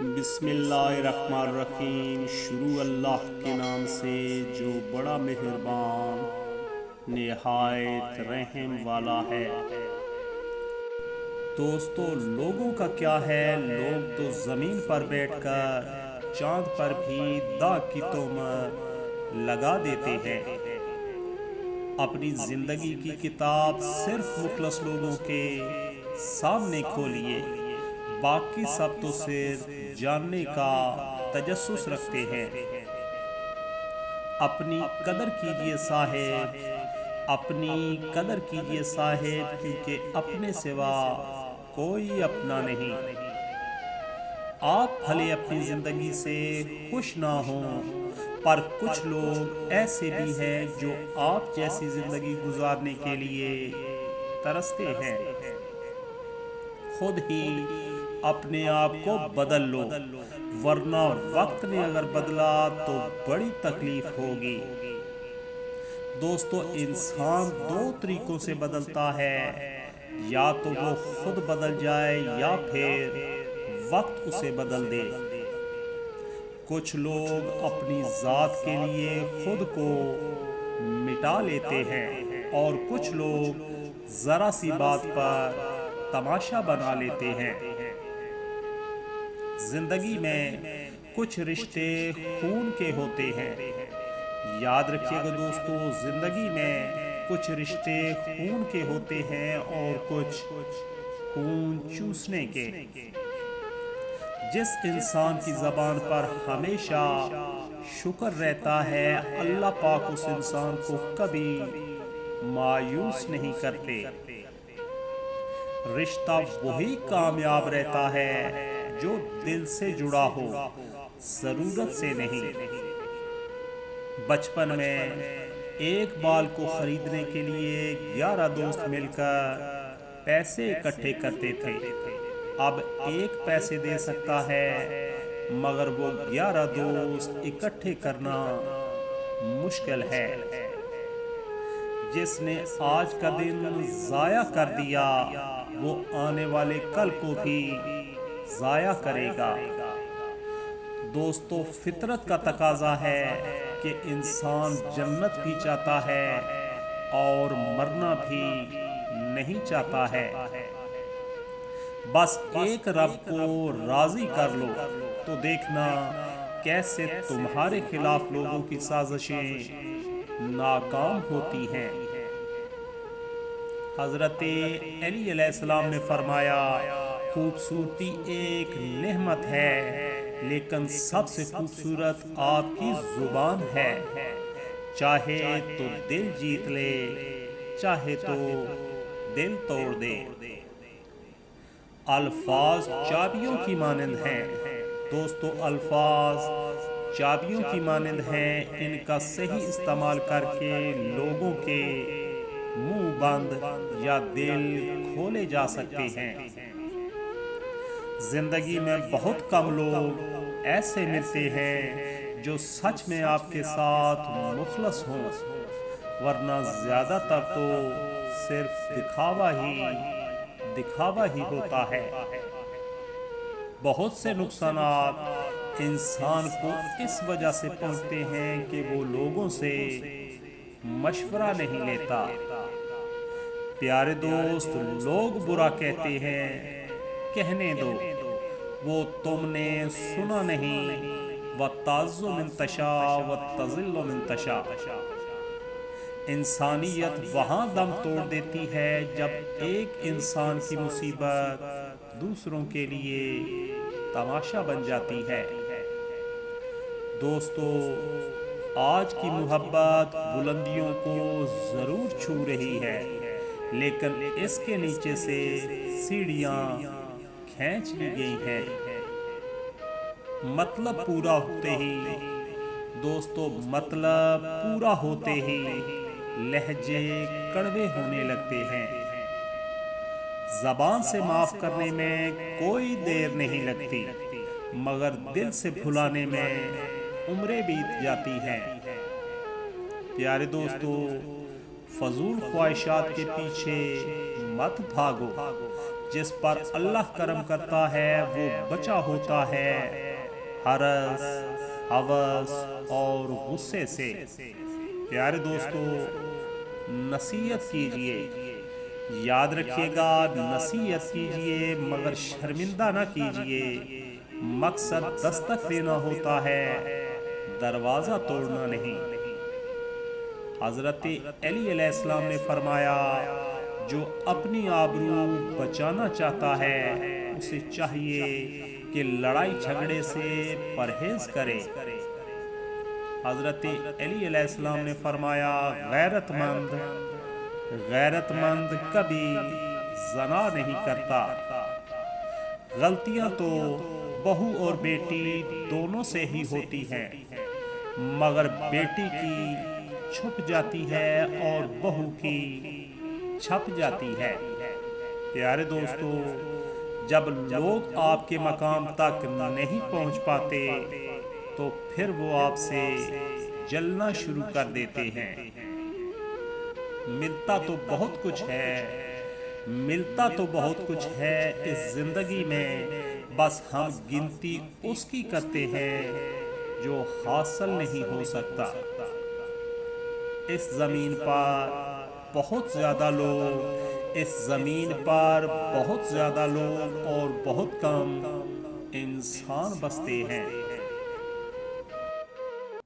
بسم اللہ الرحمن الرحیم۔ شروع اللہ کے نام سے جو بڑا مہربان نہایت رحم والا ہے۔ دوستو، لوگوں کا کیا ہے، لوگ تو زمین پر بیٹھ کر چاند پر بھی داغ کی تہمت لگا دیتے ہیں۔ اپنی زندگی کی کتاب صرف مخلص لوگوں کے سامنے کھولیے، باقی سب تو صرف جاننے کا تجسس رکھتے ہیں۔ اپنی قدر کیجئے صاحب، اپنی قدر کیجئے صاحب، کیونکہ اپنے سوا کوئی اپنا نہیں۔ آپ بھلے اپنی زندگی سے خوش نہ ہوں، پر کچھ لوگ ایسے بھی ہیں جو آپ جیسی زندگی گزارنے کے لیے ترستے ہیں۔ خود ہی اپنے آپ کو بدل لو، ورنہ وقت نے اگر بدلا تو بڑی تکلیف ہوگی۔ دوستو، انسان دو طریقوں سے بدلتا ہے، یا تو وہ خود بدل جائے یا پھر وقت اسے بدل دے۔ کچھ لوگ اپنی ذات کے لیے خود کو مٹا لیتے ہیں، اور کچھ لوگ ذرا سی بات پر تماشا بنا لیتے ہیں۔ زندگی میں کچھ رشتے خون کے ہوتے ہیں۔ یاد رکھیے گا دوستو، زندگی میں کچھ رشتے خون کے ہوتے ہیں اور کچھ خون چوسنے کے۔ جس انسان کی زبان پر ہمیشہ شکر رہتا ہے، اللہ پاک اس انسان کو کبھی مایوس نہیں کرتے۔ رشتہ وہی کامیاب رہتا ہے جو دل سے جڑا ہو، ضرورت سے نہیں۔ بچپن میں ایک بال کو خریدنے کے لیے 11 دوست مل کر پیسے اکٹھے کرتے تھے۔ اب ایک پیسے دے سکتا ہے، مگر وہ 11 دوست اکٹھے کرنا مشکل ہے۔ جس نے آج کا دن ضائع کر دیا، وہ آنے والے کل کو بھی ضائع کرے گا۔ دوستو، فطرت کا تقاضا ہے کہ انسان جنت بھی چاہتا ہے اور مرنا بھی نہیں چاہتا ہے۔ بس ایک رب کو راضی کر لو تو دیکھنا کیسے تمہارے خلاف لوگوں کی سازشیں ناکام ہوتی ہیں۔ حضرت علی علیہ السلام نے فرمایا، خوبصورتی ایک نعمت ہے، لیکن سب سے خوبصورت آپ کی زبان ہے۔ چاہے تو دل جیت لے، چاہے تو دل توڑ دے۔ الفاظ چابیوں کی مانند ہیں۔ دوستو، الفاظ چابیوں کی مانند ہیں، ان کا صحیح استعمال کر کے لوگوں کے منہ بند یا دل کھولے جا سکتے ہیں۔ زندگی میں بہت کم لوگ ایسے ملتے ہیں جو سچ میں آپ کے ساتھ مخلص ہوں، ورنہ زیادہ تر تو صرف دکھاوا ہی ہوتا ہے۔ بہت سے نقصانات انسان کو اس وجہ سے پہنچتے ہیں کہ وہ لوگوں سے مشورہ نہیں لیتا۔ پیارے دوست، لوگ برا کہتے ہیں، کہنے دو، وہ تم نے سنا نہیں۔ وَتَعِزُّ مِن تَشَاءُ وَتَذِلُّ مِن تَشَاءُ۔ انسانیت وہاں دم توڑ دیتی ہے جب ایک انسان کی مصیبت دوسروں کے لیے تماشا بن جاتی ہے۔ دوستو، آج کی محبت بلندیوں کو ضرور چھو رہی ہے، لیکن اس کے نیچے سے سیڑھیاں کھینچ لی گئی ہیں۔ مطلب پورا ہوتے ہی دوستو، مطلب پورا ہوتے ہی لہجے کڑوے ہونے لگتے ہیں۔ زبان سے معاف کرنے میں کوئی دیر نہیں لگتی، مگر دل سے بھلانے میں عمریں بیت جاتی ہیں۔ پیارے دوستو، فضول خواہشات کے پیچھے مت بھاگو، جس پر اللہ کرم کرتا ہے وہ بچا ہوتا ہے حرص، ہوس اور غصے سے۔ پیارے دوستو، نصیحت کیجئے، یاد رکھیے گا، نصیحت کیجئے مگر شرمندہ نہ کیجئے۔ مقصد دستک دینا ہوتا ہے، دروازہ توڑنا نہیں۔ حضرت علی علیہ السلام نے فرمایا، جو اپنی آبرو بچانا چاہتا ہے اسے چاہیے کہ لڑائی جھگڑے سے پرہیز کرے۔ حضرت علی علیہ السلام نے فرمایا، غیرت مند کبھی زنا نہیں کرتا۔ غلطیاں تو بہو اور بیٹی دونوں سے ہی ہوتی ہیں، مگر بیٹی کی چھپ جاتی ہے اور بہو کی چھپ جاتی ہے۔ پیارے دوستو، جب لوگ آپ کے مقام تک نہیں پہنچ پاتے تو پھر وہ آپ سے جلنا شروع کر دیتے ہیں۔ ملتا تو بہت کچھ ہے اس زندگی میں، بس ہم گنتی اس کی کرتے ہیں جو حاصل نہیں ہو سکتا۔ اس زمین پر بہت زیادہ لوگ اور بہت کم انسان بستے ہیں۔